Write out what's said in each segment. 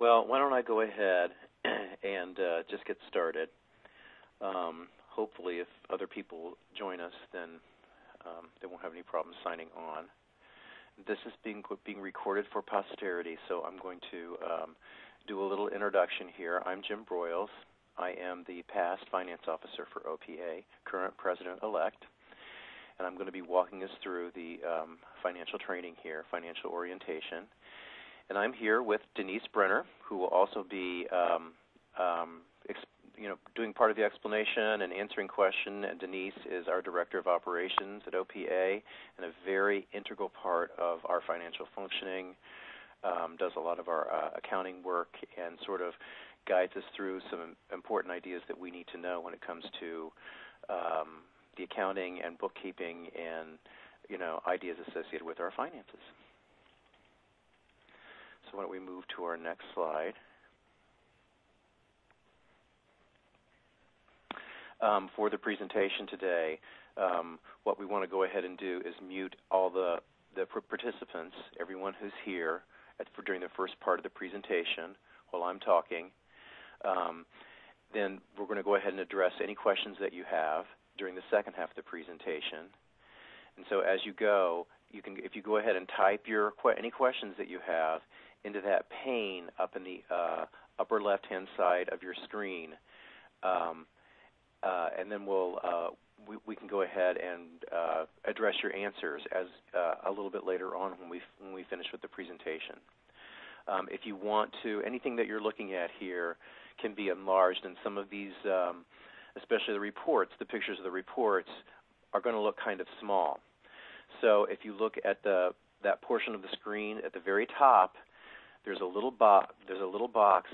Well, why don't I go ahead and just get started. Hopefully, if other people join us, then they won't have any problems signing on. This is being recorded for posterity, so I'm going to do a little introduction here. I'm Jim Broyles. I am the past finance officer for OPA, current president-elect, and I'm going to be walking us through the financial training here, financial orientation. And I'm here with Denise Brenner, who will also be doing part of the explanation and answering questions. And Denise is our Director of Operations at OPA and a very integral part of our financial functioning, does a lot of our accounting work and sort of guides us through some important ideas that we need to know when it comes to the accounting and bookkeeping and, ideas associated with our finances. So why don't we move to our next slide. For the presentation today, what we want to go ahead and do is mute all the participants, everyone who's here during the first part of the presentation while I'm talking. Then we're going to go ahead and address any questions that you have during the second half of the presentation. And so as you go, if you go ahead and type any questions that you have into that pane up in the upper left-hand side of your screen, and then we can go ahead and address your answers as a little bit later on when we finish with the presentation. If you want to, anything that you're looking at here can be enlarged, and some of these, especially the reports, the pictures of the reports, are going to look kind of small. So if you look at that portion of the screen at the very top, there's a little box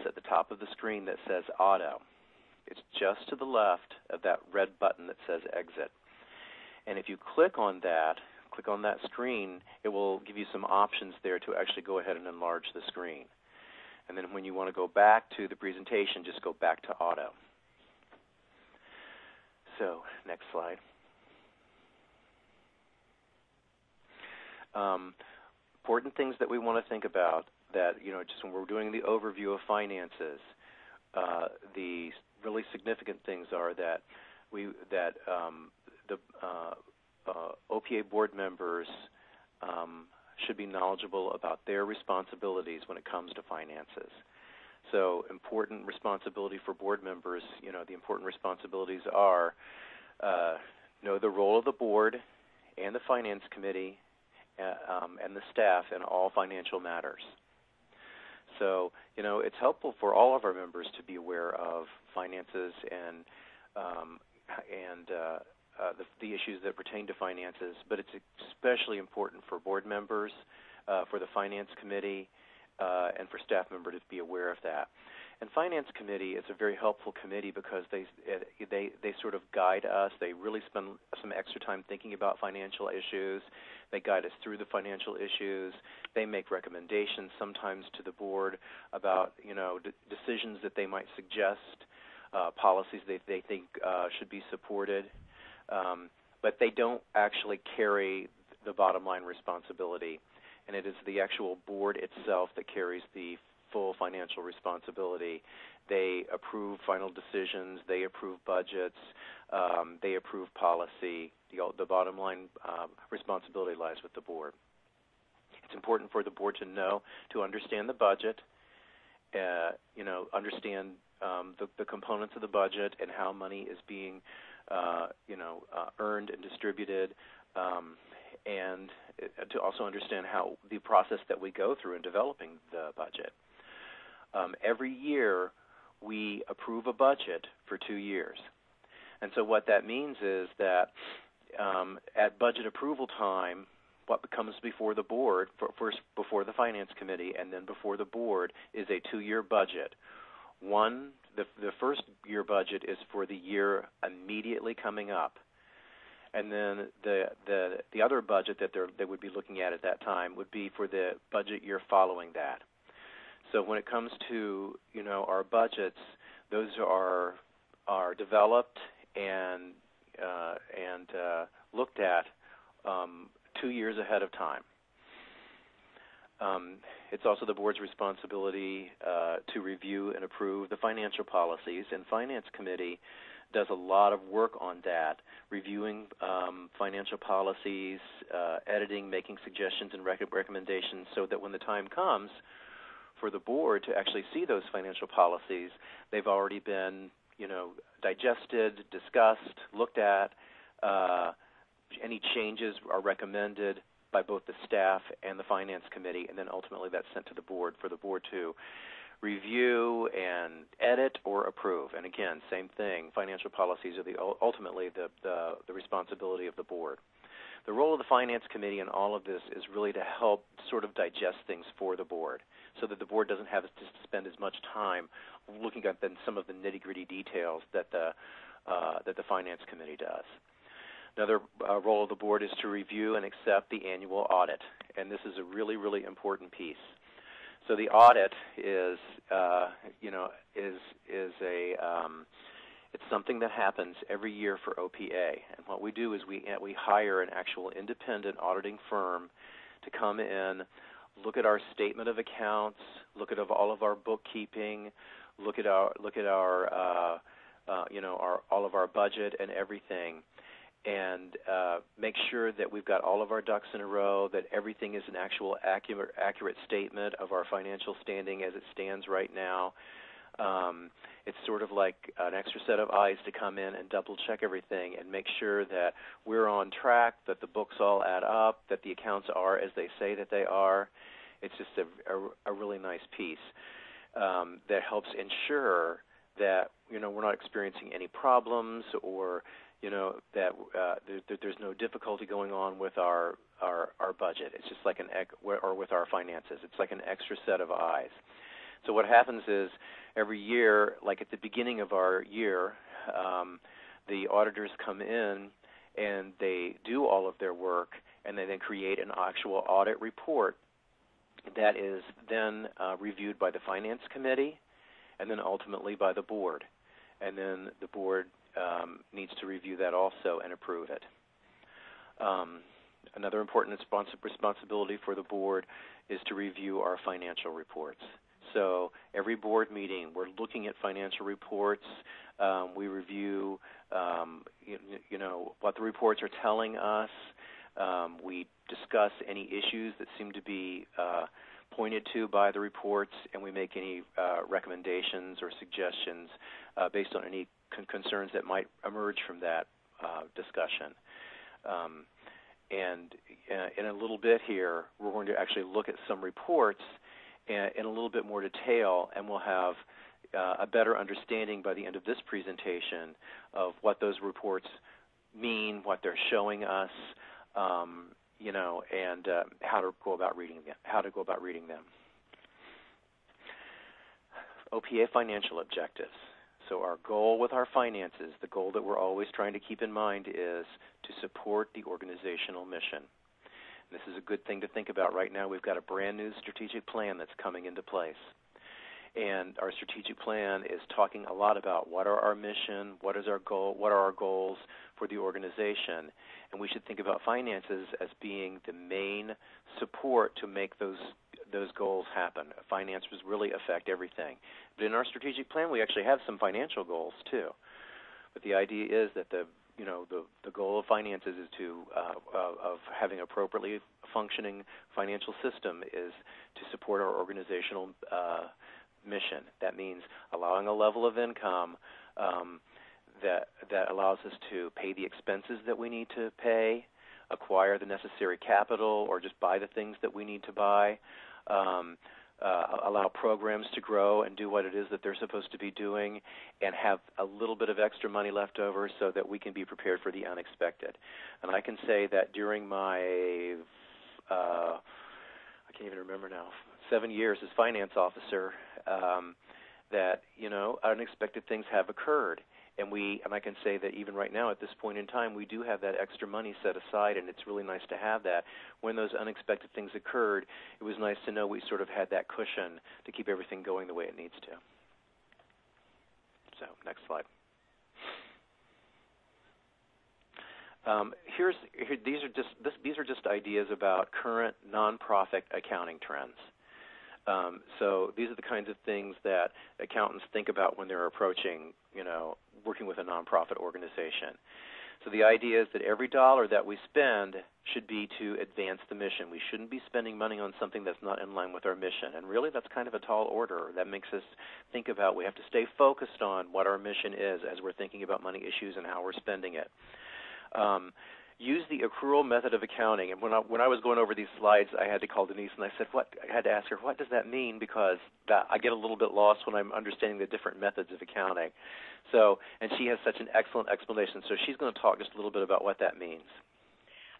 at the top of the screen that says Auto. It's just to the left of that red button that says Exit. And if you click on that screen, it will give you some options there to actually go ahead and enlarge the screen. And then when you want to go back to the presentation, just go back to Auto. So, next slide. Important things that we want to think about that, just when we're doing the overview of finances, the really significant things are that the OPA board members should be knowledgeable about their responsibilities when it comes to finances. So important responsibility for board members, the important responsibilities are know the role of the board and the finance committee and the staff in all financial matters. So, it's helpful for all of our members to be aware of finances and the issues that pertain to finances, but it's especially important for board members, for the finance committee, and for staff members to be aware of that. And finance committee is a very helpful committee because they sort of guide us. They really spend some extra time thinking about financial issues. They guide us through the financial issues. They make recommendations sometimes to the board about decisions that they might suggest, policies they think should be supported. But they don't actually carry the bottom line responsibility, and it is the actual board itself that carries the full financial responsibility. They approve final decisions. They approve budgets. They approve policy. The bottom line responsibility lies with the board. It's important for the board to understand the budget, understand the components of the budget and how money is being, earned and distributed, and to also understand how the process that we go through in developing the budget. Every year, we approve a budget for 2 years. And so what that means is that at budget approval time, what comes before the board, first before the finance committee and then before the board, is a 2-year budget. The first year budget is for the year immediately coming up. And then the other budget that they would be looking at that time would be for the budget year following that. So when it comes to our budgets, those are developed and looked at 2 years ahead of time. It's also the board's responsibility to review and approve the financial policies, and Finance Committee does a lot of work on that, reviewing financial policies, editing, making suggestions and recommendations, so that when the time comes for the board to actually see those financial policies, they've already been, digested, discussed, looked at. Any changes are recommended by both the staff and the Finance Committee, and then ultimately that's sent to the board for the board to review and edit or approve. And again, same thing. Financial policies are ultimately the responsibility of the board. The role of the Finance Committee in all of this is really to help sort of digest things for the board, so that the board doesn't have to spend as much time looking at some of the nitty-gritty details that the Finance Committee does. Another role of the board is to review and accept the annual audit, and this is a really, really important piece. So the audit is, it's something that happens every year for OPA, and what we do is we hire an actual independent auditing firm to come in, look at our statement of accounts, look at all of our bookkeeping, look at our all of our budget and everything, and make sure that we've got all of our ducks in a row, that everything is an actual accurate statement of our financial standing as it stands right now. It's sort of like an extra set of eyes to come in and double-check everything and make sure that we're on track, that the books all add up, that the accounts are as they say that they are. It's just a really nice piece that helps ensure that we're not experiencing any problems, or that there's no difficulty going on with our budget. It's just like or with our finances. It's like an extra set of eyes. So what happens is every year, like at the beginning of our year, the auditors come in and they do all of their work, and they then create an actual audit report that is then reviewed by the Finance Committee and then ultimately by the board. And then the board needs to review that also and approve it. Another important responsibility for the board is to review our financial reports. So every board meeting, we're looking at financial reports. We review, what the reports are telling us. We discuss any issues that seem to be pointed to by the reports, and we make any recommendations or suggestions based on any concerns that might emerge from that discussion. And in a little bit here, we're going to actually look at some reports in a little bit more detail, and we'll have a better understanding by the end of this presentation of what those reports mean, what they're showing us, and how to go about reading them. OPA financial objectives. So our goal with our finances, the goal that we're always trying to keep in mind, is to support the organizational mission. And this is a good thing to think about right now. We've got a brand new strategic plan that's coming into place. And our strategic plan is talking a lot about what are our mission, what is our goal, what are our goals for the organization. And we should think about finances as being the main support to make those goals happen. Finances really affect everything. But in our strategic plan, we actually have some financial goals too. But the idea is that the goal of finances is of having appropriately functioning financial system is to support our organizational mission. That means allowing a level of income that allows us to pay the expenses that we need to pay, acquire the necessary capital, or just buy the things that we need to buy, allow programs to grow and do what it is that they're supposed to be doing, and have a little bit of extra money left over so that we can be prepared for the unexpected. And I can say that during my, I can't even remember now, 7 years as finance officer, that unexpected things have occurred. And I can say that even right now at this point in time, we do have that extra money set aside, and it's really nice to have that. When those unexpected things occurred, it was nice to know we sort of had that cushion to keep everything going the way it needs to. So, next slide. These are just ideas about current nonprofit accounting trends. So these are the kinds of things that accountants think about when they're approaching, working with a nonprofit organization. So the idea is that every dollar that we spend should be to advance the mission. We shouldn't be spending money on something that's not in line with our mission. And really that's kind of a tall order. That makes us think about we have to stay focused on what our mission is as we're thinking about money issues and how we're spending it. Use the accrual method of accounting. And when I was going over these slides, I had to call Denise and I had to ask her, what does that mean? Because I get a little bit lost when I'm understanding the different methods of accounting. So, and she has such an excellent explanation. So she's going to talk just a little bit about what that means.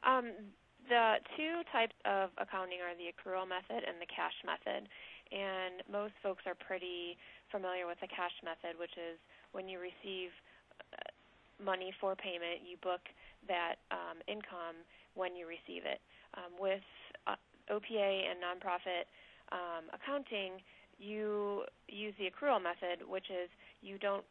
The two types of accounting are the accrual method and the cash method. And most folks are pretty familiar with the cash method, which is when you receive money for payment, you book that income when you receive it. With OPA and nonprofit accounting, you use the accrual method, which is you don't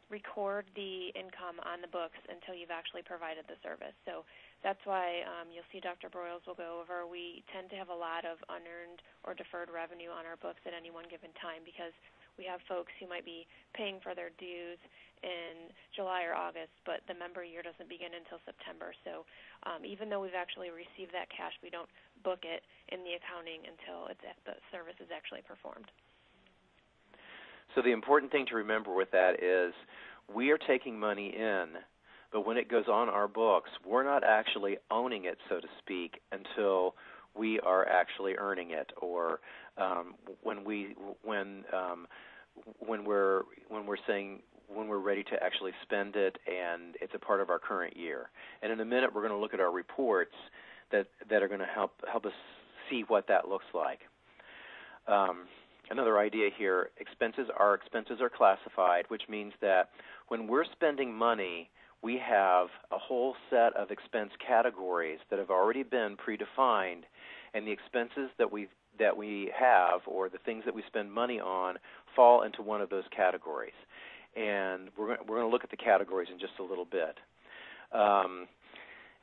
record the income on the books until you've actually provided the service. So that's why you'll see Dr. Broyles will go over. We tend to have a lot of unearned or deferred revenue on our books at any one given time because we have folks who might be paying for their dues in July or August, but the member year doesn't begin until September. So even though we've actually received that cash, we don't book it in the accounting until the service is actually performed. So the important thing to remember with that is we are taking money in, but when it goes on our books, we're not actually owning it, so to speak, until we are actually earning it, or when we're ready to actually spend it and it's a part of our current year. And in a minute, we're going to look at our reports that are going to help us see what that looks like. Another idea here, our expenses are classified, which means that when we're spending money, we have a whole set of expense categories that have already been predefined, and the expenses that we have, or the things that we spend money on, fall into one of those categories. And we're going to look at the categories in just a little bit.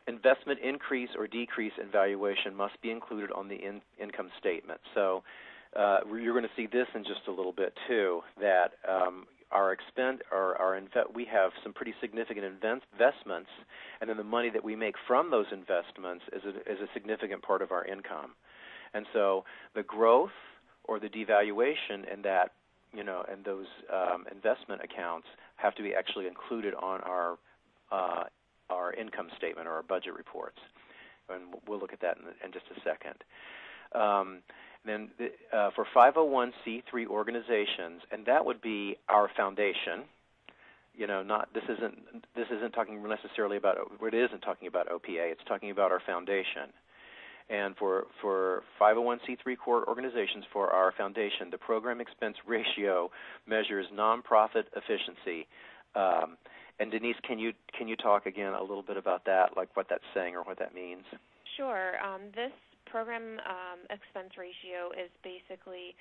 Investment increase or decrease in valuation must be included on the income statement. So you're going to see this in just a little bit too, that we have some pretty significant investments, and then the money that we make from those investments is a significant part of our income. And so the growth or the devaluation in that, and those investment accounts have to be actually included on our income statement or our budget reports. And we'll look at that in just a second. Then for 501c3 organizations, and that would be our foundation. This isn't talking necessarily about. It isn't talking about OPA. It's talking about our foundation. And for 501c3 core organizations, for our foundation, the program expense ratio measures nonprofit efficiency. And Denise, can you talk again a little bit about that, like what that's saying or what that means? Sure. This program expense ratio is basically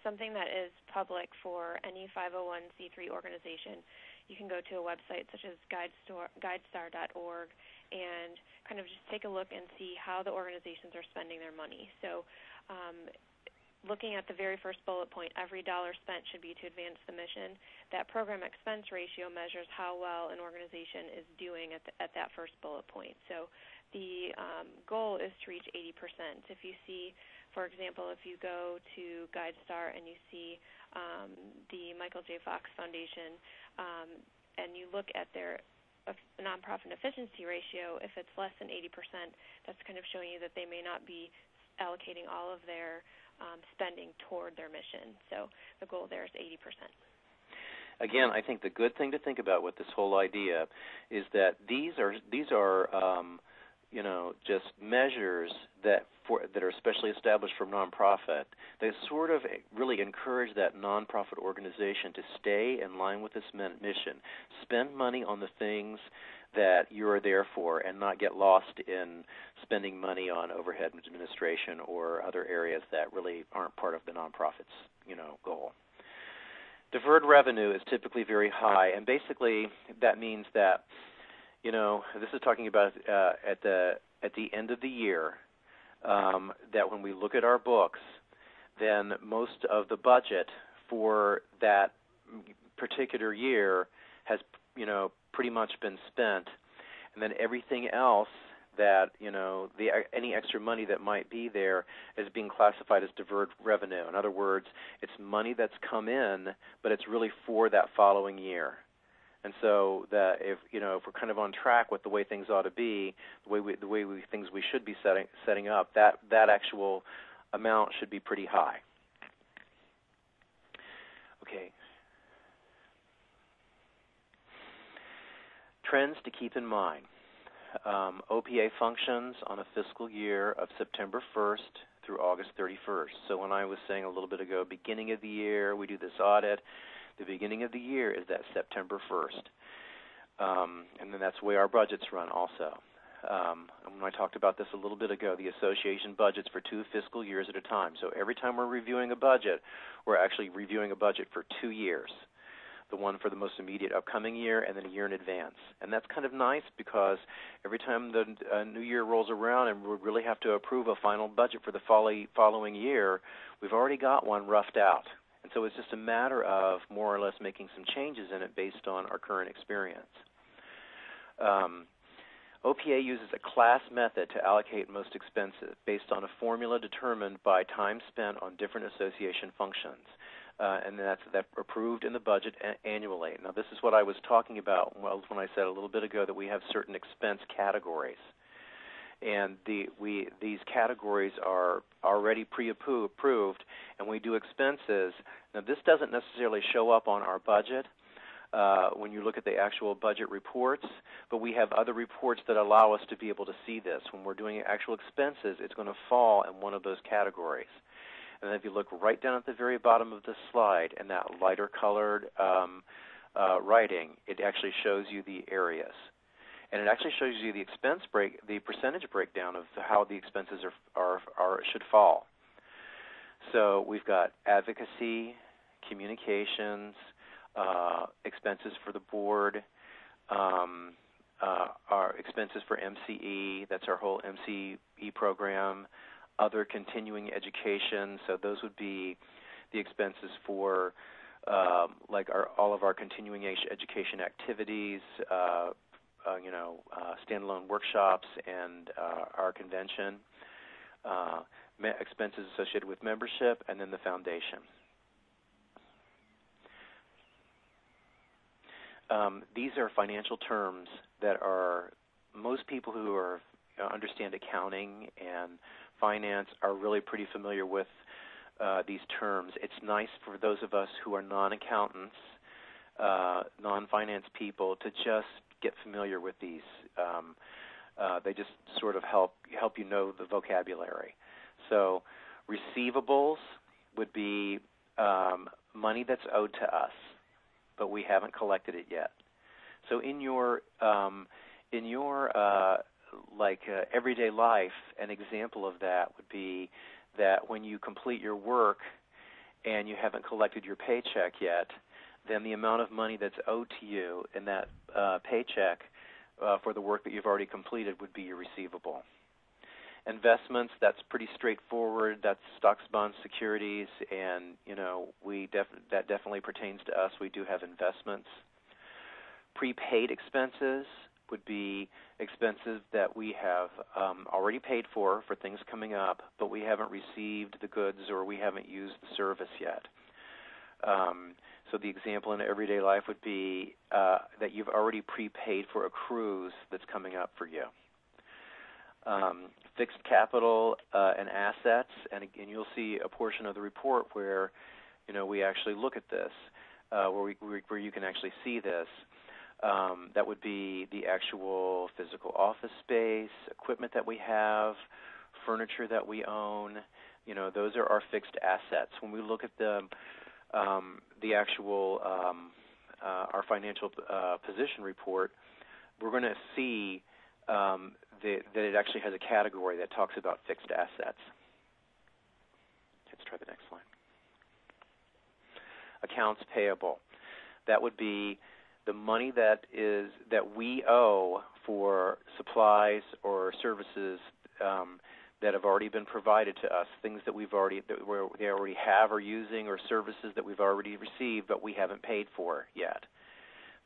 something that is public for any 501c3 organization. You can go to a website such as GuideStar.org and kind of just take a look and see how the organizations are spending their money. So looking at the very first bullet point, every dollar spent should be to advance the mission. That program expense ratio measures how well an organization is doing at that first bullet point. So the goal is to reach 80%. If you see, for example, if you go to GuideStar and you see the Michael J. Fox Foundation and you look at their nonprofit efficiency ratio, if it's less than 80%, that's kind of showing you that they may not be allocating all of their spending toward their mission. So the goal there is 80%. Again, I think the good thing to think about with this whole idea is that these are just measures that are specially established for nonprofit. They sort of really encourage that nonprofit organization to stay in line with its mission, spend money on the things that you're there for, and not get lost in spending money on overhead administration or other areas that really aren't part of the nonprofit's goal. Deferred revenue is typically very high, and basically that means that this is talking about at the end of the year, that when we look at our books, then most of the budget for that particular year has, pretty much been spent, and then everything else that, any extra money that might be there is being classified as deferred revenue. In other words, it's money that's come in, but it's really for that following year. And so that if we're kind of on track with the way things ought to be, things we should be setting up, that actual amount should be pretty high. Okay. Trends to keep in mind. OPA functions on a fiscal year of September 1st through August 31st. So when I was saying a little bit ago, beginning of the year, we do this audit. The beginning of the year is that September 1st. And then that's the way our budgets run also. And when I talked about this a little bit ago, the association budgets for 2 fiscal years at a time. So every time we're reviewing a budget, we're actually reviewing a budget for 2 years. The one for the most immediate upcoming year and then a year in advance. And that's kind of nice because every time the new year rolls around and we really have to approve a final budget for the following year, we've already got one roughed out. And so it's just a matter of more or less making some changes in it based on our current experience. OPA uses a class method to allocate most expenses based on a formula determined by time spent on different association functions. And that's approved in the budget annually. Now, this is what I was talking about when I said a little bit ago that we have certain expense categories. And these categories are already pre-approved, and we do expenses. Now, this doesn't necessarily show up on our budget when you look at the actual budget reports, but we have other reports that allow us to be able to see this. When we're doing actual expenses, it's going to fall in one of those categories. And if you look right down at the very bottom of the slide in that lighter colored writing, it actually shows you the areas. And it actually shows you the percentage breakdown of how the expenses should fall. So we've got advocacy, communications, expenses for the board, our expenses for MCE, that's our whole MCE program, other continuing education, so those would be the expenses for all of our continuing education activities, standalone workshops, and our convention, expenses associated with membership, and then the foundation. These are financial terms that are most people who understand accounting and finance are really pretty familiar with these terms. It's nice for those of us who are non-accountants, non-finance people, to just get familiar with these. They just sort of help you know the vocabulary. So receivables would be money that's owed to us, but we haven't collected it yet. So in your everyday life, an example of that would be that when you complete your work and you haven't collected your paycheck yet, then the amount of money that's owed to you in that paycheck for the work that you've already completed would be your receivable. Investments, that's pretty straightforward. That's stocks, bonds, securities, and that definitely pertains to us. We do have investments. Prepaid expenses would be expenses that we have already paid for things coming up, but we haven't received the goods or we haven't used the service yet. So the example in everyday life would be that you've already prepaid for a cruise that's coming up for you. Fixed capital and assets, and you'll see a portion of the report where we actually look at this, where you can actually see this. That would be the actual physical office space, equipment that we have, furniture that we own. Those are our fixed assets. When we look at the actual our financial position report, we're going to see that it actually has a category that talks about fixed assets. Let's try the next slide. Accounts payable. That would be the money that we owe for supplies or services that have already been provided to us, things that they already have or using, or services that we've already received but we haven't paid for yet.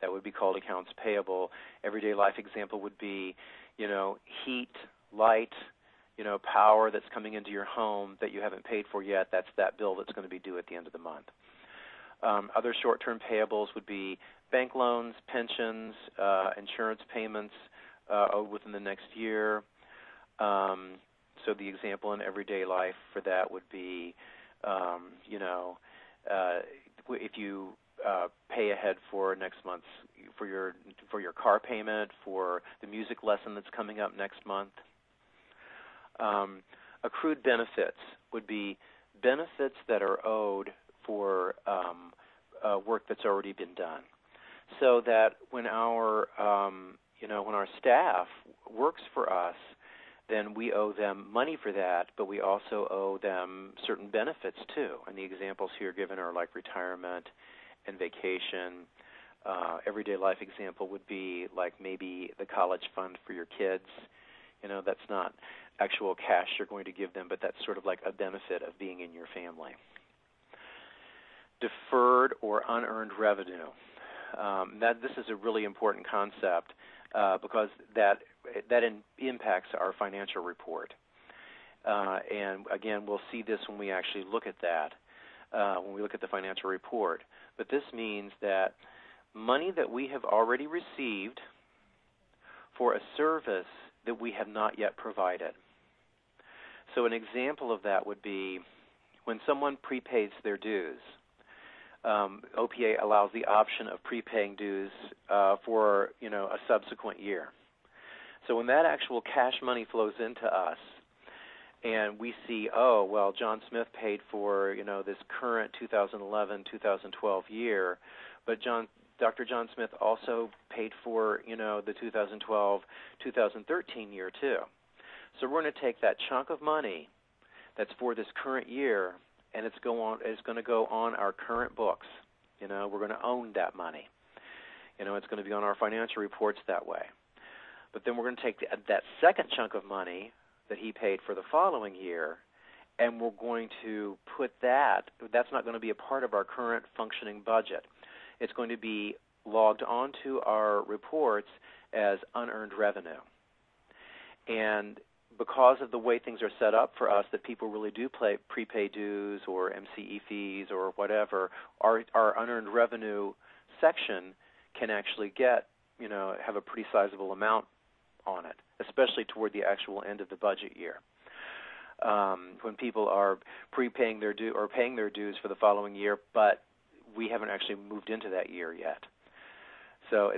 That would be called accounts payable. Everyday life example would be, heat, light, power that's coming into your home that you haven't paid for yet. That's that bill that's going to be due at the end of the month. Other short-term payables would be bank loans, pensions, insurance payments within the next year. So the example in everyday life for that would be, if you pay ahead for next month's for your car payment, for the music lesson that's coming up next month. Accrued benefits would be benefits that are owed for work that's already been done, so that when our when our staff works for us, then we owe them money for that, but we also owe them certain benefits too. And the examples here given are like retirement and vacation. Everyday life example would be like maybe the college fund for your kids. That's not actual cash you're going to give them, but that's sort of like a benefit of being in your family. Deferred or unearned revenue. This is a really important concept because that impacts our financial report. And again, we'll see this when we actually look at that, when we look at the financial report. But this means that money that we have already received for a service that we have not yet provided. So an example of that would be when someone prepays their dues. OPA allows the option of prepaying dues for a subsequent year. So when that actual cash money flows into us, and we see, John Smith paid for this current 2011-2012 year, but Dr. John Smith also paid for the 2012-2013 year too. So we're going to take that chunk of money that's for this current year, and it's going to go on our current books. We're going to own that money. It's going to be on our financial reports that way. But then we're going to take that second chunk of money that he paid for the following year, and we're going to put that's not going to be a part of our current functioning budget. It's going to be logged onto our reports as unearned revenue. And because of the way things are set up for us, that people really do prepay dues or MCE fees or whatever, our unearned revenue section can actually have a pretty sizable amount on it, especially toward the actual end of the budget year. When people are prepaying their due or paying their dues for the following year, but we haven't actually moved into that year yet. So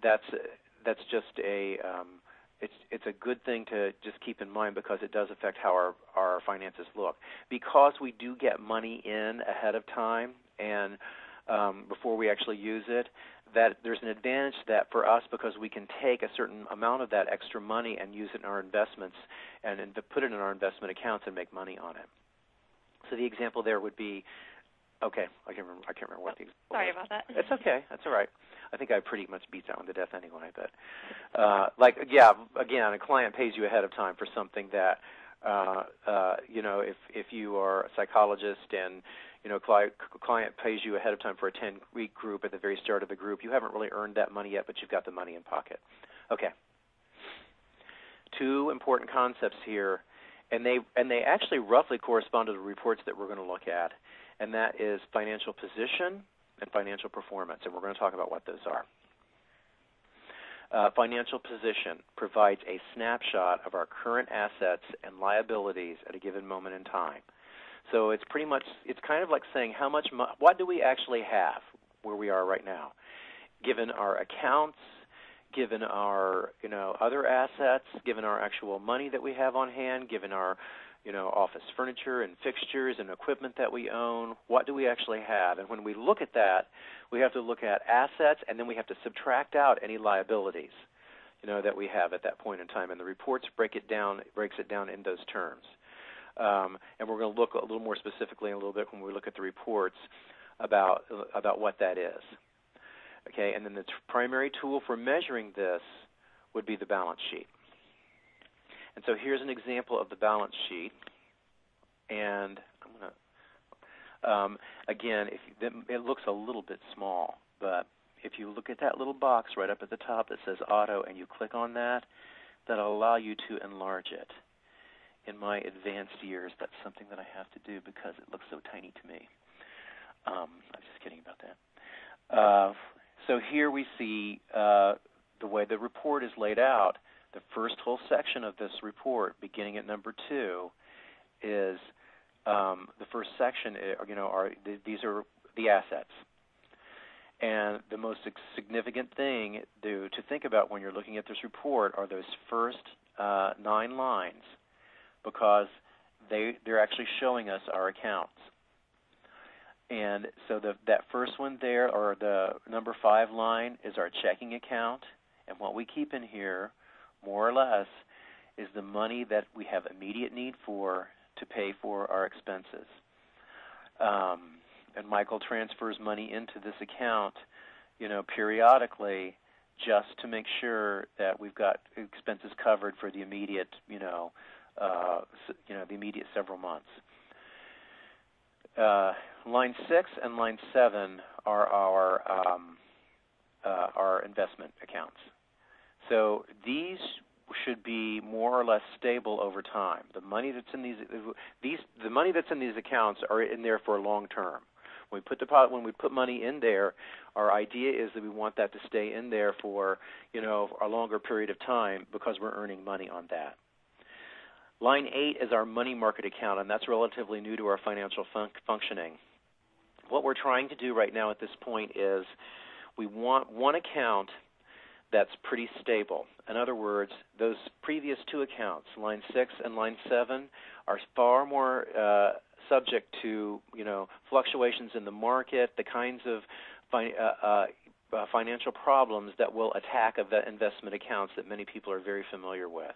that's just it's a good thing to just keep in mind, because it does affect how our finances look. Because we do get money in ahead of time and before we actually use it, that there's an advantage to that for us, because we can take a certain amount of that extra money and use it in our investments and put it in our investment accounts and make money on it. So the example there would be, I can't remember what the example Sorry was. about that. It's okay. That's all right. I think I pretty much beat that one to death anyway. But again, a client pays you ahead of time for something that, if you are a psychologist and client pays you ahead of time for a 10-week group at the very start of the group, you haven't really earned that money yet, but you've got the money in pocket. Okay. Two important concepts here, and they actually roughly correspond to the reports that we're going to look at, and that is financial position and financial performance, and we're going to talk about what those are. Financial position provides a snapshot of our current assets and liabilities at a given moment in time. So it's kind of like saying what do we actually have where we are right now, given our accounts, given our other assets, given our actual money that we have on hand, given our office furniture and fixtures and equipment that we own. What do we actually have? And when we look at that, we have to look at assets, and then we have to subtract out any liabilities that we have at that point in time. And the reports breaks it down in those terms. And we're going to look a little more specifically in a little bit when we look at the reports about what that is. Okay, and then the primary tool for measuring this would be the balance sheet. And so here's an example of the balance sheet. And I'm going to, again, it looks a little bit small, but if you look at that little box right up at the top that says Auto and you click on that, that'll allow you to enlarge it. In my advanced years, that's something that I have to do because it looks so tiny to me. I'm just kidding about that. So here we see the way the report is laid out. The first whole section of this report, beginning at number 2, is the first section. These are the assets, and the most significant thing to think about when you're looking at this report are those first 9 lines, because they're actually showing us our accounts. And so that first one there, or the number 5 line, is our checking account. And what we keep in here, more or less, is the money that we have immediate need for to pay for our expenses. And Michael transfers money into this account, periodically, just to make sure that we've got expenses covered for the immediate, the immediate several months. Line 6 and line 7 are our investment accounts. So these should be more or less stable over time. The money that's in the money that's in these accounts are in there for long term. When we put money in there, our idea is that we want that to stay in there for a longer period of time because we're earning money on that. Line 8 is our money market account, and that's relatively new to our financial functioning. What we're trying to do right now at this point is we want one account that's pretty stable. In other words, those previous 2 accounts, line 6 and line 7, are far more subject to fluctuations in the market, the kinds of financial problems that will attack investment accounts that many people are very familiar with.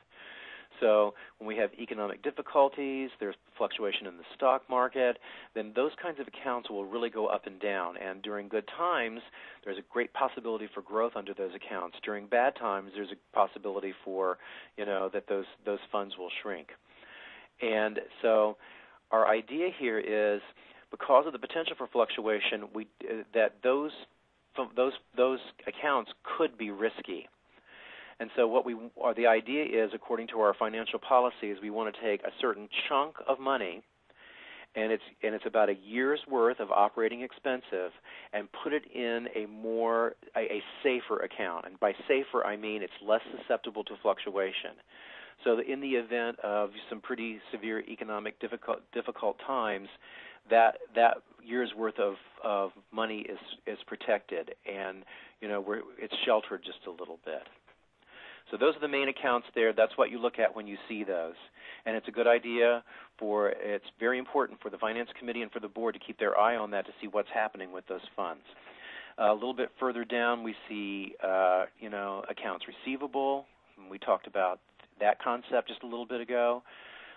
So when we have economic difficulties, there's fluctuation in the stock market, then those kinds of accounts will really go up and down. And during good times, there's a great possibility for growth under those accounts. During bad times, there's a possibility for, that those funds will shrink. And so our idea here is, because of the potential for fluctuation, that those accounts could be risky. And so the idea is, according to our financial policies, we want to take a certain chunk of money, and it's about a year's worth of operating expenses, and put it in a safer account. And by safer, I mean it's less susceptible to fluctuation. So in the event of some pretty severe economic difficult times, that year's worth of money is protected, and it's sheltered just a little bit. So those are the main accounts there. That's what you look at when you see those. And it's a good idea it's very important for the Finance Committee and for the Board to keep their eye on that to see what's happening with those funds. A little bit further down we see, accounts receivable. We talked about that concept just a little bit ago.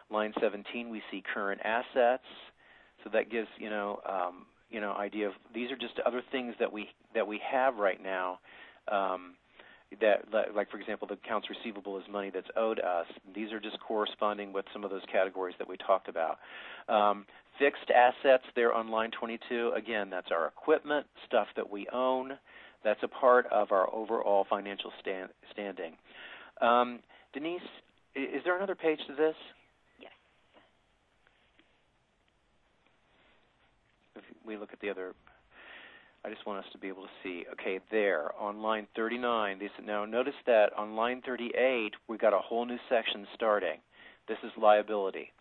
Line 17 we see current assets. So that gives, idea of, these are just other things that we have right now. Like, for example, the accounts receivable is money that's owed us. These are just corresponding with some of those categories that we talked about. Fixed assets there on line 22, again, that's our equipment, stuff that we own. That's a part of our overall financial standing. Denise, is there another page to this? Yes. If we look at the other, I just want us to be able to see. Okay, there on line 39. Now notice that on line 38 we got a whole new section starting. This is liability.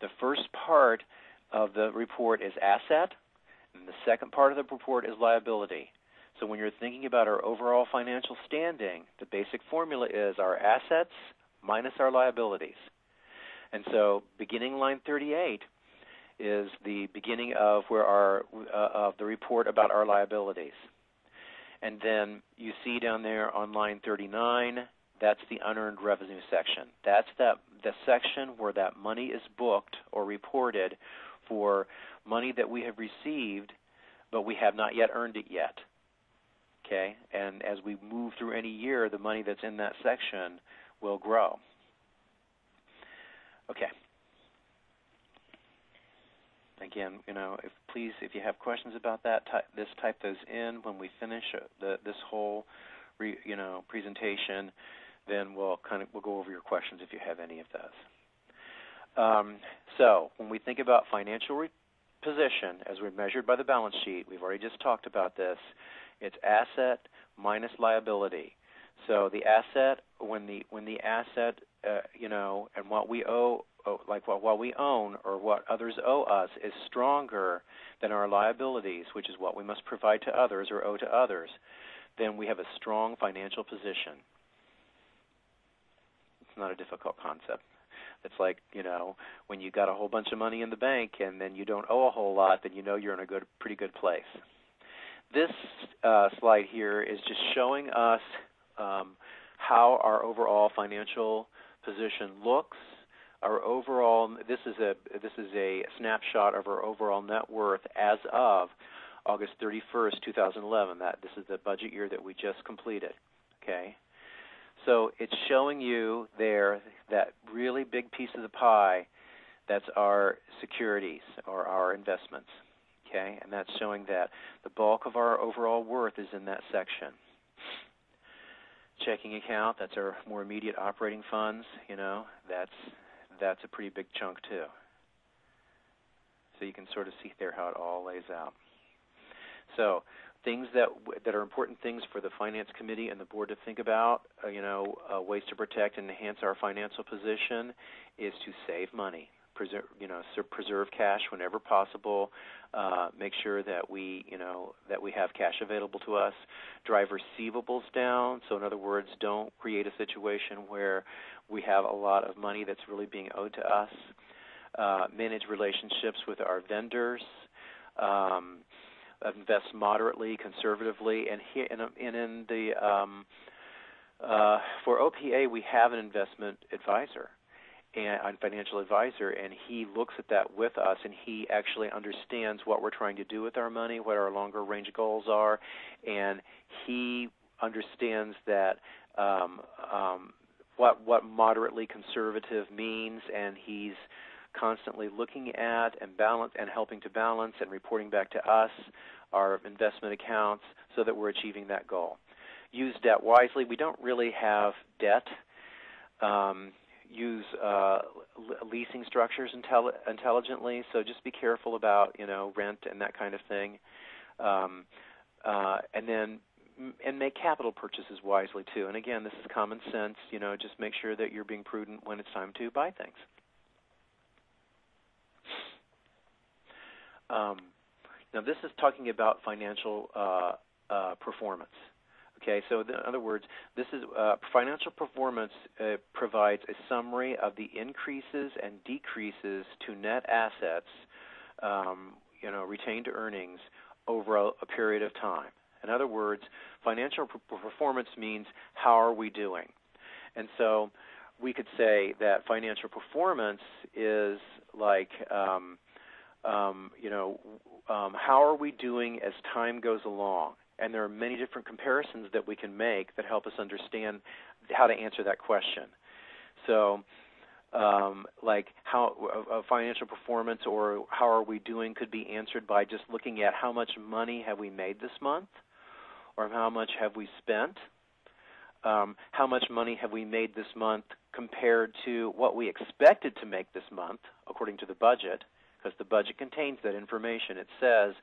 The first part of the report is asset, and the second part of the report is liability. So when you're thinking about our overall financial standing, the basic formula is our assets minus our liabilities. And so beginning line 38 is the beginning of of the report about our liabilities. And then you see down there on line 39, that's the unearned revenue section. That's the section where that money is booked or reported for money that we have received, but we have not yet earned it yet. Okay, and as we move through any year, the money that's in that section will grow. Okay. Again, if you have questions about that, type those in when we finish this whole, presentation. Then we'll go over your questions if you have any of those. So when we think about financial position as we're measured by the balance sheet, we've already just talked about this. It's asset minus liability. So the asset, when the asset, and what we owe, what we own or what others owe us is stronger than our liabilities, which is what we must provide to others or owe to others, then we have a strong financial position. It's not a difficult concept. It's like, when you got a whole bunch of money in the bank and then you don't owe a whole lot, then you're in a pretty good place. This slide here is just showing us how our overall financial position looks. Our overall, this is a snapshot of our overall net worth as of August 31st, 2011. This is the budget year that we just completed. Okay, so it's showing you there that really big piece of the pie. That's our securities or our investments. Okay, and that's showing that the bulk of our overall worth is in that section. Checking account, that's our more immediate operating funds. That's a pretty big chunk too. So you can sort of see there how it all lays out. So things that are important things for the Finance Committee and the Board to think about, ways to protect and enhance our financial position is to save money, preserve cash whenever possible, make sure that we have cash available to us, drive receivables down. So in other words, don't create a situation where we have a lot of money that's really being owed to us. Manage relationships with our vendors. Invest moderately, conservatively, and for OPA we have an investment advisor and financial advisor, and he looks at that with us, and he actually understands what we're trying to do with our money, what our longer range goals are, and he understands that what moderately conservative means, and he's constantly looking at and helping to balance and reporting back to us our investment accounts so that we're achieving that goal. Use debt wisely. We don't really have debt. Use leasing structures intelligently, so just be careful about rent and that kind of thing, and make capital purchases wisely too. And again, this is common sense. Just make sure that you're being prudent when it's time to buy things. Now this is talking about financial performance. Okay, so in other words, this is financial performance provides a summary of the increases and decreases to net assets, retained earnings over a period of time. In other words, financial performance means how are we doing? And so we could say that financial performance is like, how are we doing as time goes along? And there are many different comparisons that we can make that help us understand how to answer that question. So, like how financial performance or how are we doing could be answered by just looking at how much money have we made this month, or how much have we spent, how much money have we made this month compared to what we expected to make this month according to the budget, because the budget contains that information. It says,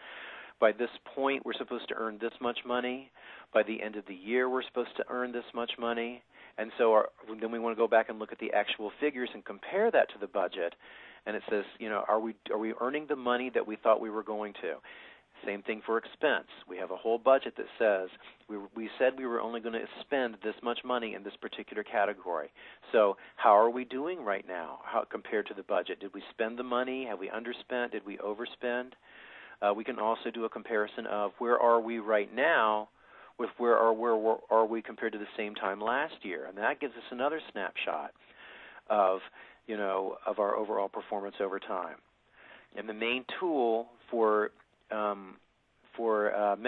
by this point, we're supposed to earn this much money. By the end of the year, we're supposed to earn this much money. And so then we want to go back and look at the actual figures and compare that to the budget. And it says, are we earning the money that we thought we were going to? Same thing for expense. We have a whole budget that says we said we were only going to spend this much money in this particular category. So how are we doing right now compared to the budget? Did we spend the money? Have we underspent? Did we overspend? We can also do a comparison of where are we right now with where are we compared to the same time last year, and that gives us another snapshot of our overall performance over time. And the main tool for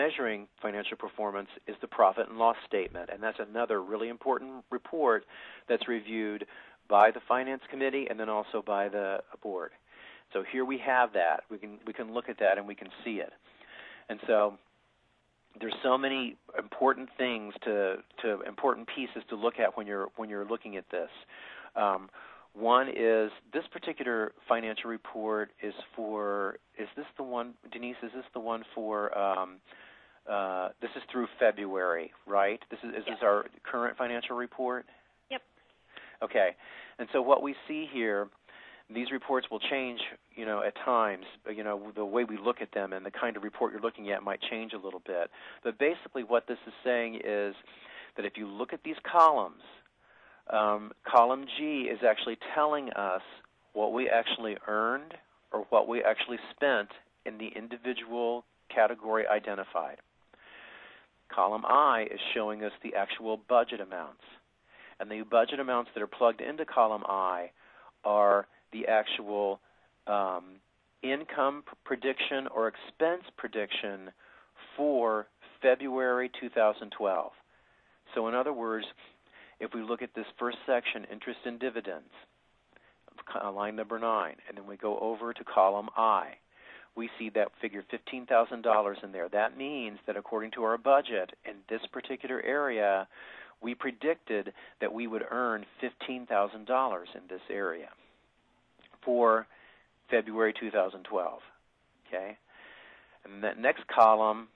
measuring financial performance is the profit and loss statement, and that's another really important report that's reviewed by the Finance Committee and then also by the board. So here we have that. We can look at that and we can see it. And so there's so many important things important pieces to look at when you're looking at this. One is this particular financial report is this the one, Denise, is this the one for, this is through February, right? Is this our current financial report? Yep. Okay. And so what we see here, these reports will change, at times. The way we look at them and the kind of report you're looking at might change a little bit. But basically what this is saying is that if you look at these columns, column G is actually telling us what we actually earned or what we actually spent in the individual category identified. Column I is showing us the actual budget amounts. And the budget amounts that are plugged into column I are the actual income prediction or expense prediction for February 2012. So in other words, if we look at this first section, interest and dividends, line number 9, and then we go over to column I, we see that figure $15,000 in there. That means that according to our budget in this particular area, we predicted that we would earn $15,000 in this area for February 2012. Okay? And that next column,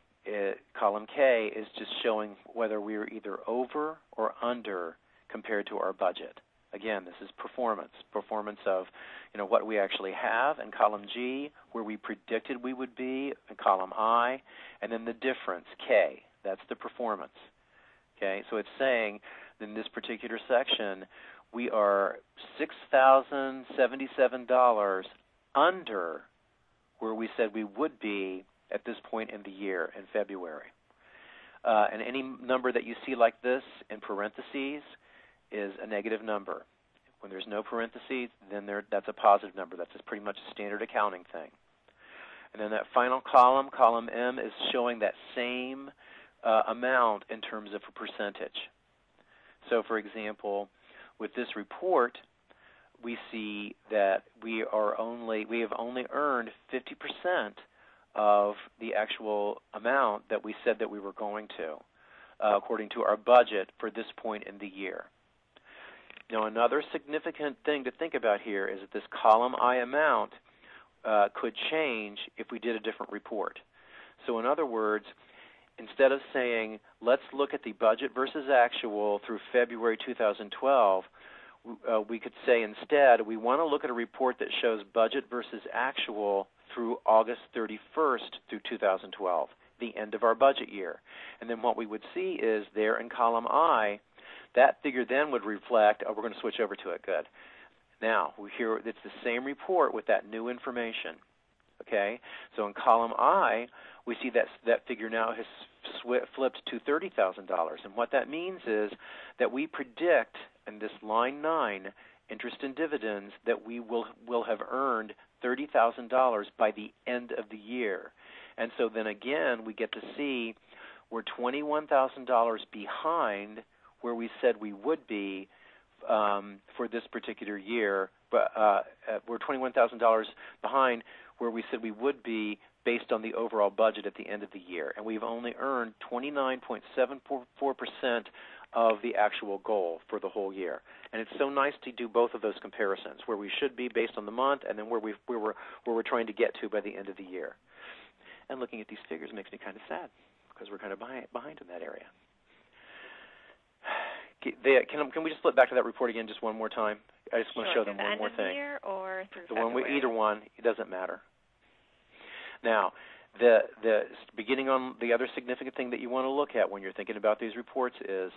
column K, is just showing whether we were either over or under compared to our budget. Again, this is performance of what we actually have in column G, where we predicted we would be in column I, and then the difference, K. That's the performance. Okay, so it's saying in this particular section, we are $6,077 under where we said we would be at this point in the year in February. And any number that you see like this in parentheses is a negative number. When there's no parentheses, then that's a positive number. That's just pretty much a standard accounting thing. And then that final column, column M, is showing that same amount in terms of a percentage. So, for example, with this report, we see that we have only earned 50% of the actual amount that we said that we were going to, according to our budget for this point in the year. Now, another significant thing to think about here is that this column I amount could change if we did a different report. So, in other words, instead of saying, let's look at the budget versus actual through February 2012, we could say instead, we want to look at a report that shows budget versus actual through August 31st through 2012, the end of our budget year. And then what we would see is there in column I, that figure then would reflect, we're going to switch over to it, good. Now, it's the same report with that new information. Okay, so in column I, we see that figure now has flipped to $30,000. And what that means is that we predict in this line 9, interest and dividends, that we will have earned $30,000 by the end of the year. And so then again, we get to see we're $21,000 behind where we said we would be for this particular year. But we're $21,000 behind where we said we would be based on the overall budget at the end of the year. And we've only earned 29.74% of the actual goal for the whole year. And it's so nice to do both of those comparisons, where we should be based on the month and then where we're trying to get to by the end of the year. And looking at these figures makes me kind of sad because we're kind of behind in that area. Can we just flip back to that report again just one more time? I just want to show them one more thing. The year or through February? Either one, it doesn't matter. Now, the beginning on the other significant thing that you want to look at when you're thinking about these reports is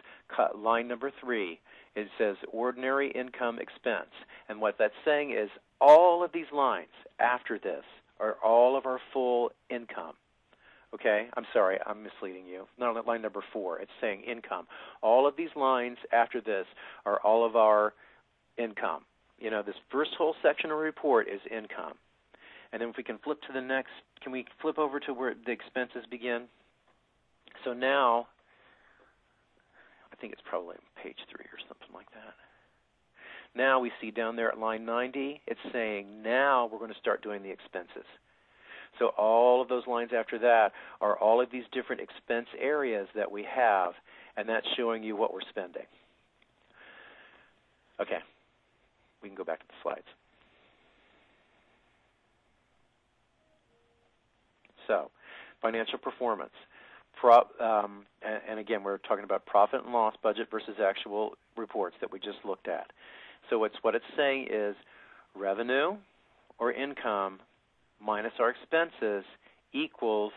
line number 3. It says ordinary income expense. And what that's saying is all of these lines after this are all of our full income. Okay? I'm sorry, I'm misleading you. Not on line number 4. It's saying income. All of these lines after this are all of our income. This first whole section of the report is income. And then if we can flip to the next, can we flip over to where the expenses begin? So now, I think it's probably page 3 or something like that. Now we see down there at line 90, it's saying now we're going to start doing the expenses. So all of those lines after that are all of these different expense areas that we have, and that's showing you what we're spending. Okay, we can go back to the slides. So, financial performance. And again, we're talking about profit and loss budget versus actual reports that we just looked at. So what it's saying is revenue or income minus our expenses equals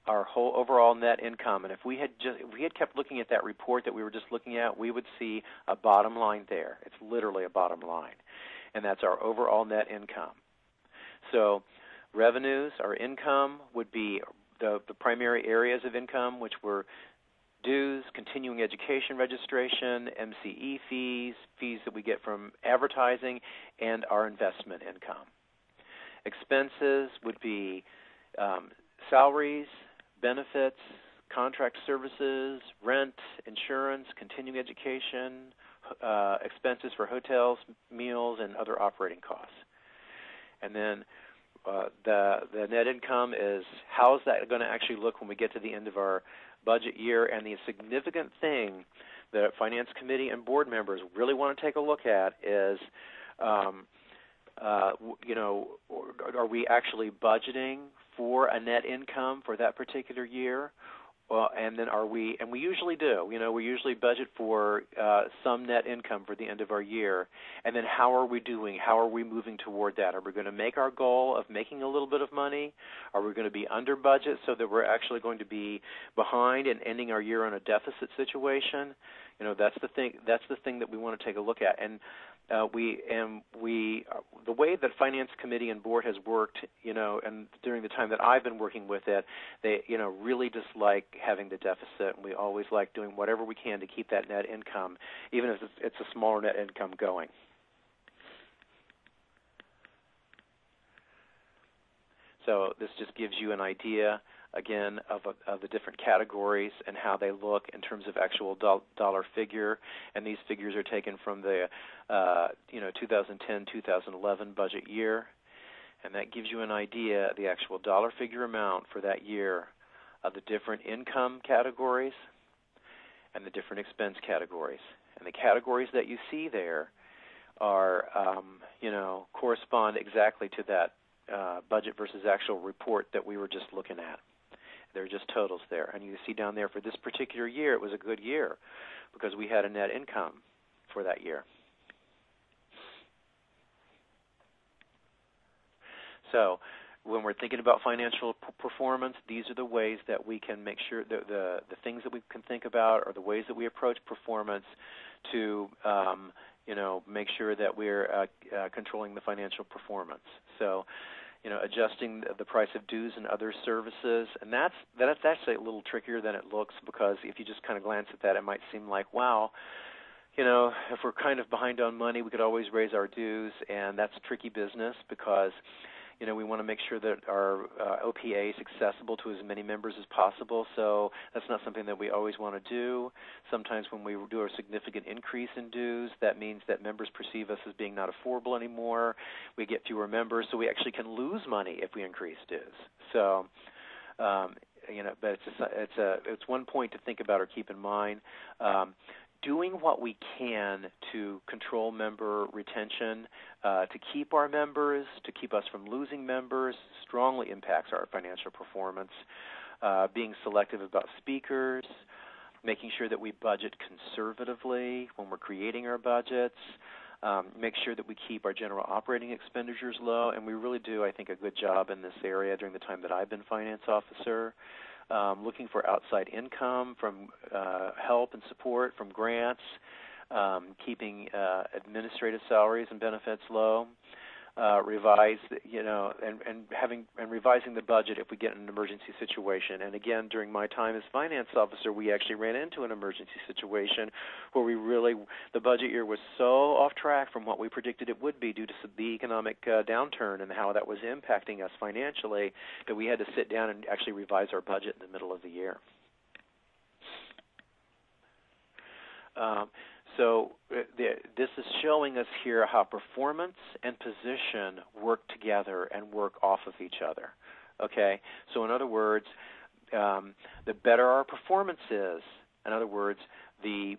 our whole overall net income. And if we had kept looking at that report that we were just looking at, we would see a bottom line there. It's literally a bottom line, and that's our overall net income. So revenues, our income, would be the primary areas of income, which were dues, continuing education registration, MCE fees, fees that we get from advertising, and our investment income. Expenses would be salaries, benefits, contract services, rent, insurance, continuing education, expenses for hotels, meals, and other operating costs. And then the net income is how is that going to actually look when we get to the end of our budget year. And the significant thing that Finance Committee and board members really want to take a look at is, are we actually budgeting for a net income for that particular year? And then we usually do. We usually budget for some net income for the end of our year. And then how are we doing? How are we moving toward that? Are we going to make our goal of making a little bit of money? Are we going to be under budget so that we're actually going to be behind and ending our year on a deficit situation? That's the thing. That's the thing that we want to take a look at. And the way that Finance Committee and Board has worked, and during the time that I've been working with it, they, really dislike having the deficit, and we always like doing whatever we can to keep that net income, even if it's a smaller net income going. So this just gives you an idea, again, of the different categories and how they look in terms of actual dollar figure. And these figures are taken from the 2010-2011 budget year. And that gives you an idea of the actual dollar figure amount for that year of the different income categories and the different expense categories. And the categories that you see there are, correspond exactly to that budget versus actual report that we were just looking at. They're just totals there. And you see down there for this particular year, it was a good year because we had a net income for that year. So when we're thinking about financial performance, these are the ways that we can make sure that the things that we can think about are the ways that we approach performance to make sure that we're controlling the financial performance. So adjusting the price of dues and other services, and that's actually a little trickier than it looks, because if you just kind of glance at that, it might seem like, wow, if we're kind of behind on money, we could always raise our dues, and that's tricky business because we want to make sure that our OPA is accessible to as many members as possible, so that's not something that we always want to do. Sometimes when we do a significant increase in dues, that means that members perceive us as being not affordable anymore. We get fewer members, so we actually can lose money if we increase dues. So, but it's one point to think about or keep in mind. Doing what we can to control member retention, to keep our members, to keep us from losing members, strongly impacts our financial performance. Being selective about speakers, making sure that we budget conservatively when we're creating our budgets, make sure that we keep our general operating expenditures low, and we really do, I think, a good job in this area during the time that I've been finance officer. Looking for outside income from help and support from grants, keeping administrative salaries and benefits low, revising the budget if we get in an emergency situation. And again, during my time as finance officer, we actually ran into an emergency situation where the budget year was so off track from what we predicted it would be due to the economic downturn and how that was impacting us financially that we had to sit down and actually revise our budget in the middle of the year. This is showing us here how performance and position work together and work off of each other. Okay, so in other words, the better our performance is, in other words, the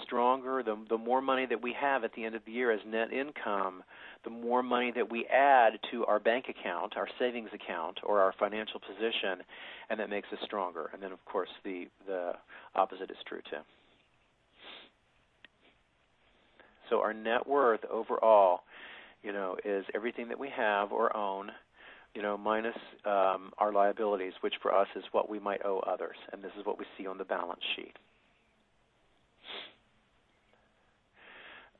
stronger, the more money that we have at the end of the year as net income, the more money that we add to our bank account, our savings account, or our financial position, and that makes us stronger. And then, of course, the opposite is true too. So our net worth overall, is everything that we have or own, minus our liabilities, which for us is what we might owe others, and this is what we see on the balance sheet.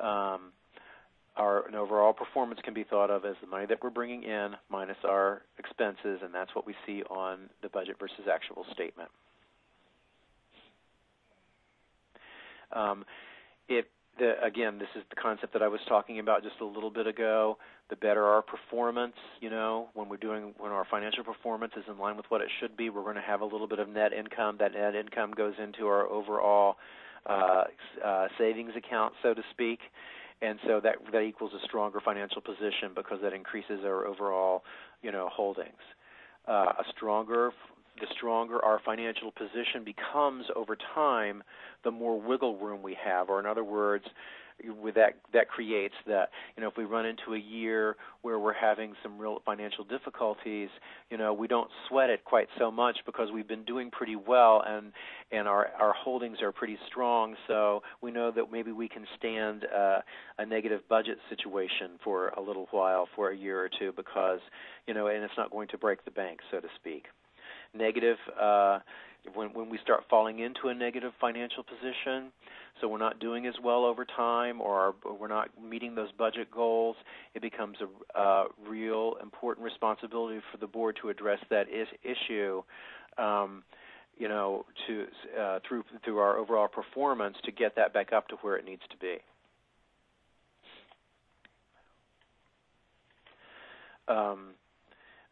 Our overall performance can be thought of as the money that we're bringing in minus our expenses, and that's what we see on the budget versus actual statement. Again, this is the concept that I was talking about just a little bit ago. The better our performance, when our financial performance is in line with what it should be, we're going to have a little bit of net income. That net income goes into our overall savings account, so to speak, and so that equals a stronger financial position because that increases our overall, holdings. The stronger our financial position becomes over time, the more wiggle room we have, or in other words, with that creates that, if we run into a year where we're having some real financial difficulties, we don't sweat it quite so much because we've been doing pretty well and our holdings are pretty strong, so we know that maybe we can stand a negative budget situation for a little while, for a year or two, because, and it's not going to break the bank, so to speak. Negative, when we start falling into a negative financial position, so we're not doing as well over time, or we're not meeting those budget goals, it becomes a real important responsibility for the board to address that issue, through our overall performance to get that back up to where it needs to be.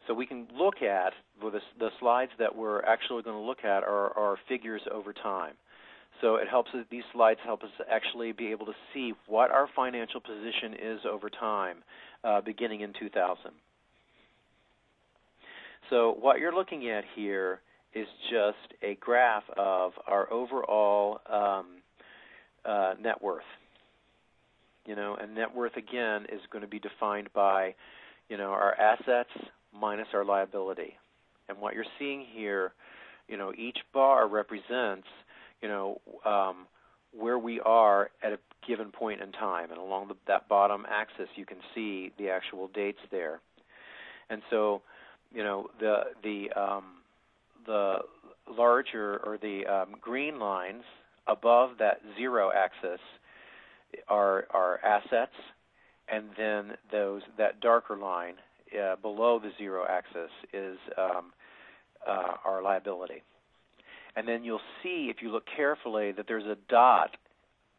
So we can look at, the slides that we're actually going to look at are figures over time. So it helps us, these slides help us actually be able to see what our financial position is over time, beginning in 2000. So what you're looking at here is just a graph of our overall net worth. And net worth, again, is going to be defined by, our assets minus our liability. And what you're seeing here, each bar represents, where we are at a given point in time. And along that bottom axis, you can see the actual dates there. And so, the larger, or the green lines above that zero axis are assets, and then that darker line below the zero axis is our liability. And then you'll see, if you look carefully, that there's a dot,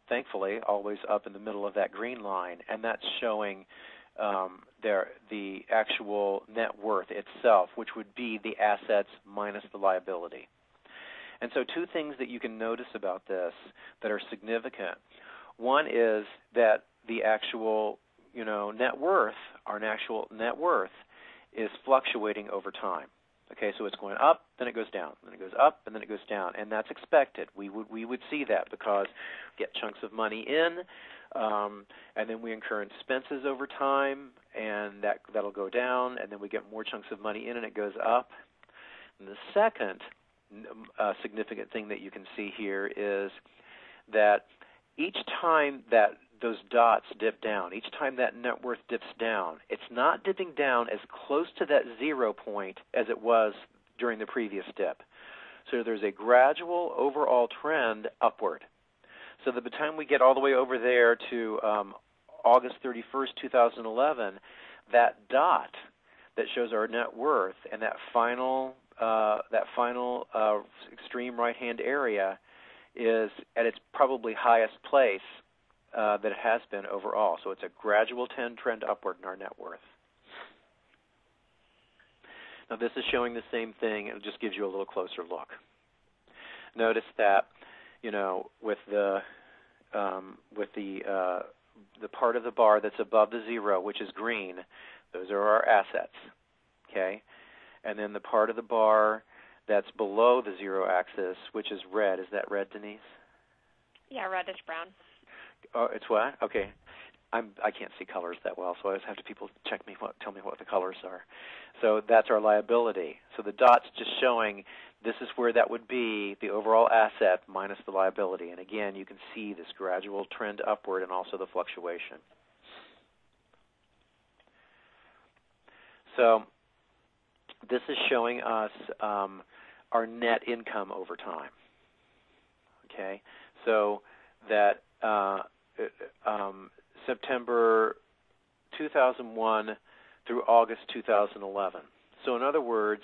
thankfully, always up in the middle of that green line, and that's showing the actual net worth itself, which would be the assets minus the liability. And so two things that you can notice about this that are significant. One is that the actual net worth, our actual net worth, is fluctuating over time. Okay, so it's going up, then it goes down, then it goes up, and then it goes down, and that's expected. We would see that because we get chunks of money in, and then we incur expenses over time, and that'll go down, and then we get more chunks of money in, and it goes up. And the second significant thing that you can see here is that each time that those dots dip down, each time that net worth dips down, it's not dipping down as close to that 0 point as it was during the previous dip. So there's a gradual overall trend upward. So by the time we get all the way over there to August 31st, 2011, that dot that shows our net worth and that final extreme right-hand area is at its probably highest place that it has been overall. So it's a gradual trend upward in our net worth. Now this is showing the same thing, and it just gives you a little closer look. Notice that, with the part of the bar that's above the zero, which is green, those are our assets, okay? And then the part of the bar that's below the zero axis, which is red. Is that red, Denise? Yeah, reddish brown. Oh, it's what? Okay. I can't see colors that well, so I always have to tell me what the colors are. So that's our liability. So the dot's just showing this is where that would be, the overall asset minus the liability. And again, you can see this gradual trend upward and also the fluctuation. So this is showing us our net income over time. Okay, so that September 2001 through August 2011. So in other words,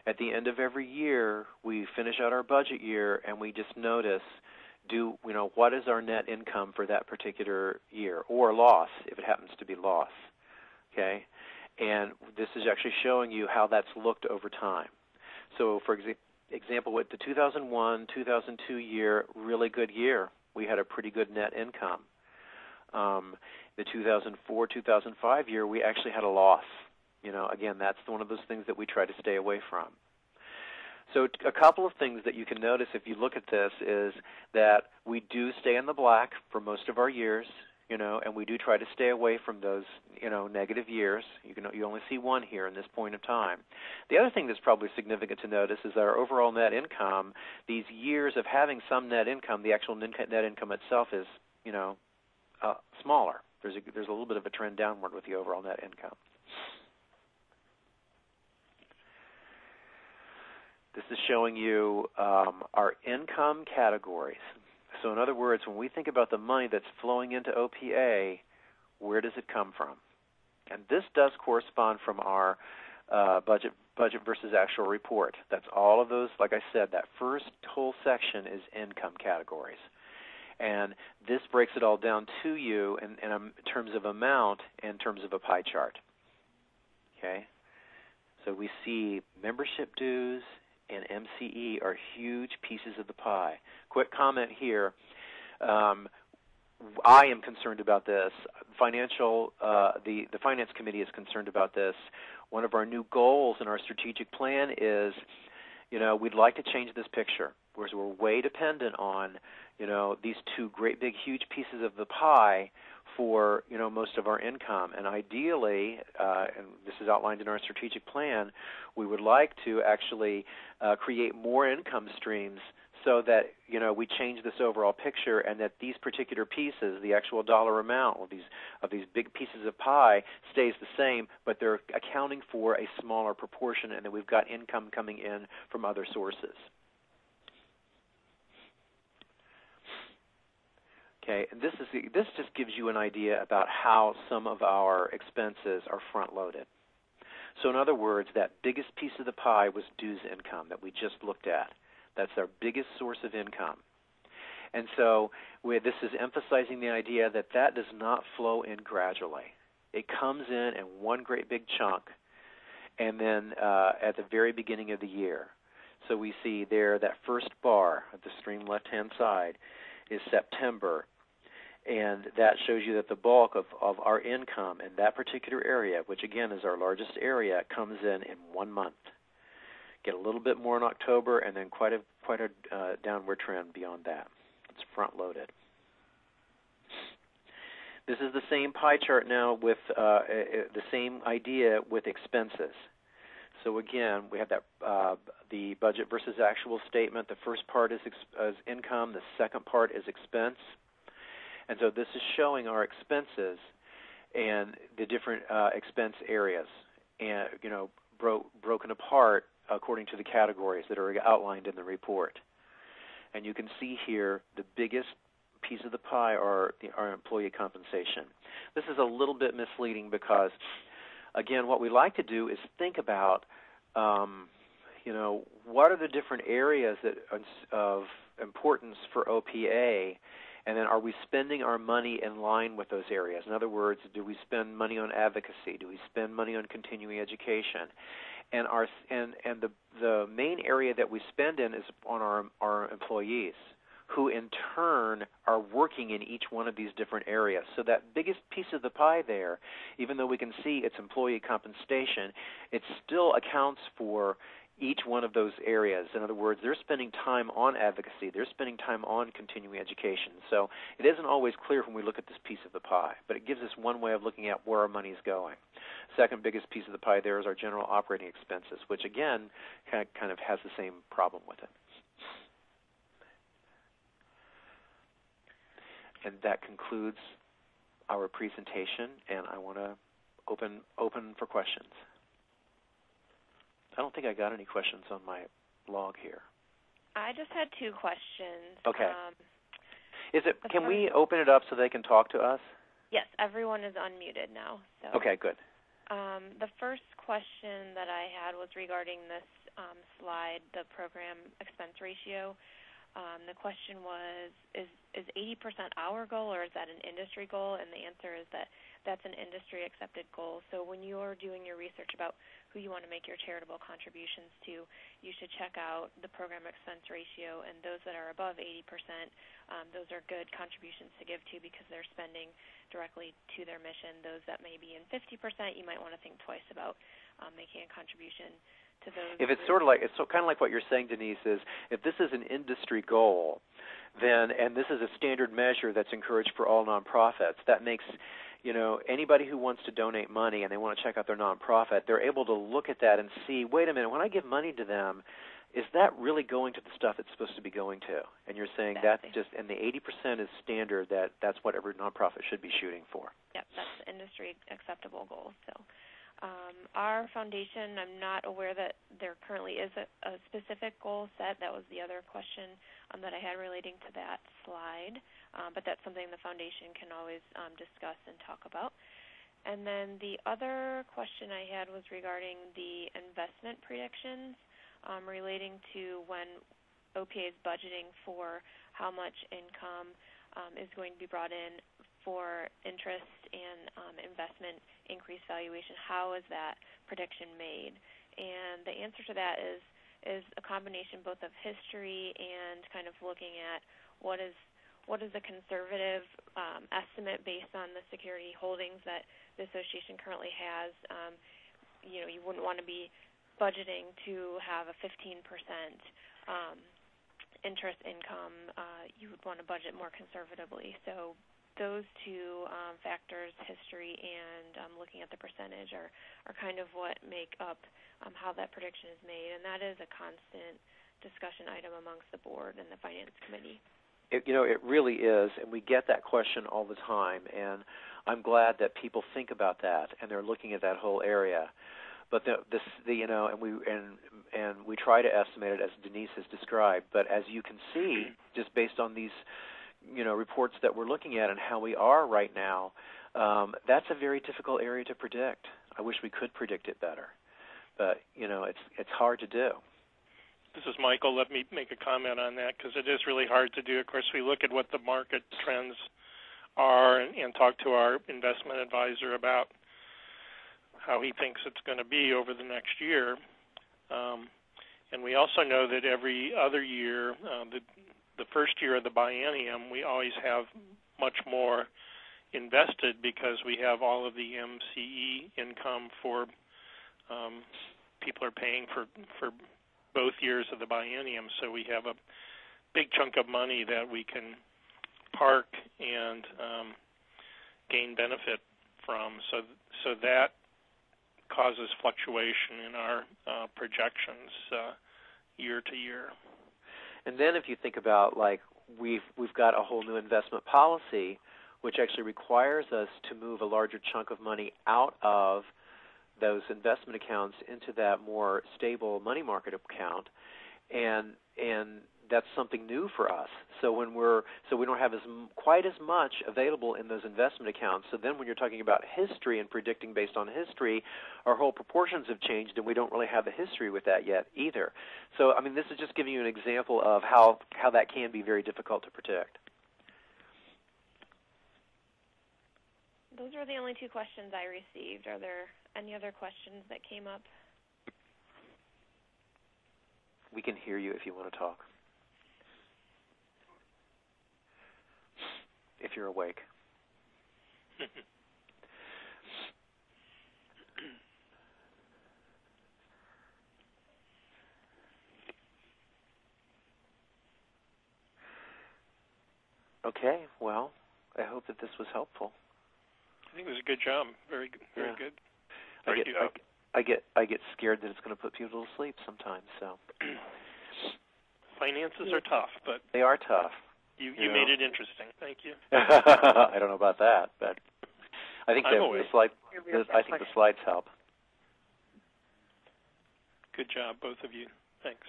at the end of every year, we finish out our budget year and we just notice, what is our net income for that particular year, or loss if it happens to be loss. Okay, and this is actually showing you how that's looked over time. So for example, with the 2001-2002 year, really good year. We had a pretty good net income. The 2004-2005 year, we actually had a loss. Again, that's one of those things that we try to stay away from. So a couple of things that you can notice if you look at this is that we do stay in the black for most of our years, and we do try to stay away from those, negative years. You only see one here in this point of time. The other thing that's probably significant to notice is that our overall net income, these years of having some net income, the actual net income itself is, smaller. There's a little bit of a trend downward with the overall net income. This is showing you our income categories. So in other words, when we think about the money that's flowing into OPA, where does it come from? And this does correspond from our budget versus actual report. That's all of those, like I said, that first whole section is income categories. And this breaks it all down to you in terms of amount, in terms of a pie chart. Okay? So we see membership dues and MCE are huge pieces of the pie. Quick comment here. I am concerned about this. The Finance Committee is concerned about this. One of our new goals in our strategic plan is, we'd like to change this picture, whereas we're way dependent on, these two great big huge pieces of the pie for, most of our income. And ideally, and this is outlined in our strategic plan, we would like to actually create more income streams so that, we change this overall picture, and that these particular pieces, the actual dollar amount of these big pieces of pie, stays the same, but they're accounting for a smaller proportion, and that we've got income coming in from other sources. Okay, and this just gives you an idea about how some of our expenses are front-loaded. So in other words, that biggest piece of the pie was dues income that we just looked at. That's our biggest source of income. And so this is emphasizing the idea that that does not flow in gradually. It comes in one great big chunk, and then at the very beginning of the year. So we see there that first bar at the extreme left-hand side is September. And that shows you that the bulk of our income in that particular area, which again is our largest area, comes in 1 month. Get a little bit more in October, and then quite a downward trend beyond that. It's front-loaded. This is the same pie chart now with the same idea with expenses. So again, we have that the budget versus actual statement. The first part is income. The second part is expense. And so this is showing our expenses and the different expense areas, and broken apart according to the categories that are outlined in the report. And you can see here the biggest piece of the pie are our employee compensation. This is a little bit misleading because, again, what we like to do is think about, what are the different areas of importance for OPA, and then are we spending our money in line with those areas? In other words, do we spend money on advocacy? Do we spend money on continuing education? And the main area that we spend in is on our employees. who in turn are working in each one of these different areas. So that biggest piece of the pie there, even though we can see it's employee compensation, it still accounts for each one of those areas. In other words, they're spending time on advocacy. They're spending time on continuing education. So it isn't always clear when we look at this piece of the pie, but it gives us one way of looking at where our money is going. Second biggest piece of the pie there is our general operating expenses, which again kind of has the same problem with it. And that concludes our presentation, and I want to open for questions. I don't think I got any questions on my log here. I just had two questions. Okay. Can we open it up so they can talk to us? Yes, everyone is unmuted now. So. Okay, good. The first question that I had was regarding this slide, the program expense ratio. The question was, is 80% our goal, or is that an industry goal? And the answer is that that's an industry-accepted goal. So when you're doing your research about who you want to make your charitable contributions to, you should check out the program expense ratio, and those that are above 80%, those are good contributions to give to because they're spending directly to their mission. Those that may be in 50%, you might want to think twice about making a contribution to those. If it's kind of like what you're saying, Denise, is if this is an industry goal, then, and this is a standard measure that's encouraged for all nonprofits, that makes, anybody who wants to donate money and they want to check out their nonprofit, they're able to look at that and see, wait a minute, when I give money to them, is that really going to the stuff it's supposed to be going to? And you're saying exactly. and the 80% is standard, that's what every nonprofit should be shooting for. Yep, that's the industry acceptable goal. So our foundation, I'm not aware that there currently is a specific goal set. That was the other question that I had relating to that slide. But that's something the foundation can always discuss and talk about. And then the other question I had was regarding the investment predictions relating to when OPA is budgeting for how much income is going to be brought in for interest and investment increased valuation. How is that prediction made? And the answer to that is a combination both of history and kind of looking at what is a conservative estimate based on the security holdings that the association currently has. You wouldn't want to be budgeting to have a 15% interest income. You would want to budget more conservatively. So those two factors, history and looking at the percentage, are kind of what make up how that prediction is made, and that is a constant discussion item amongst the board and the finance committee. It really is, and we get that question all the time, and I'm glad that people think about that and they're looking at that whole area. But we try to estimate it as Denise has described. But as you can see, just based on these reports that we're looking at and how we are right now, that's a very difficult area to predict. I wish we could predict it better, but it's hard to do. This is Michael. Let me make a comment on that because it is really hard to do. Of course, we look at what the market trends are and talk to our investment advisor about how he thinks it's going to be over the next year. And we also know that every other year, the first year of the biennium, we always have much more invested because we have all of the MCE income for people are paying for both years of the biennium. So we have a big chunk of money that we can park and gain benefit from. So that causes fluctuation in our projections year to year. And then if you think about, like, we've got a whole new investment policy which actually requires us to move a larger chunk of money out of those investment accounts into that more stable money market account, and that's something new for us. So we don't have quite as much available in those investment accounts. So then when you're talking about history and predicting based on history, our whole proportions have changed, and we don't really have the history with that yet either. So this is just giving you an example of how that can be very difficult to predict. Those were the only two questions I received. Are there any other questions that came up? We can hear you if you want to talk. you're awake. Okay, well, I hope that this was helpful. I think it was a good job. Very good. Very good. I get scared that it's going to put people to sleep sometimes. So finances are tough, but they are tough. You made it interesting. Thank you. I don't know about that, but I think the slides help. Good job, both of you. Thanks.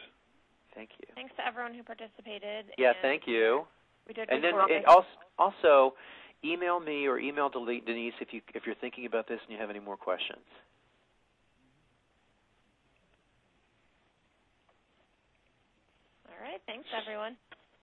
Thank you. Thanks to everyone who participated. Yeah, thank you. We did. And then also email me or email Denise if you're thinking about this and you have any more questions. All right. Thanks, everyone.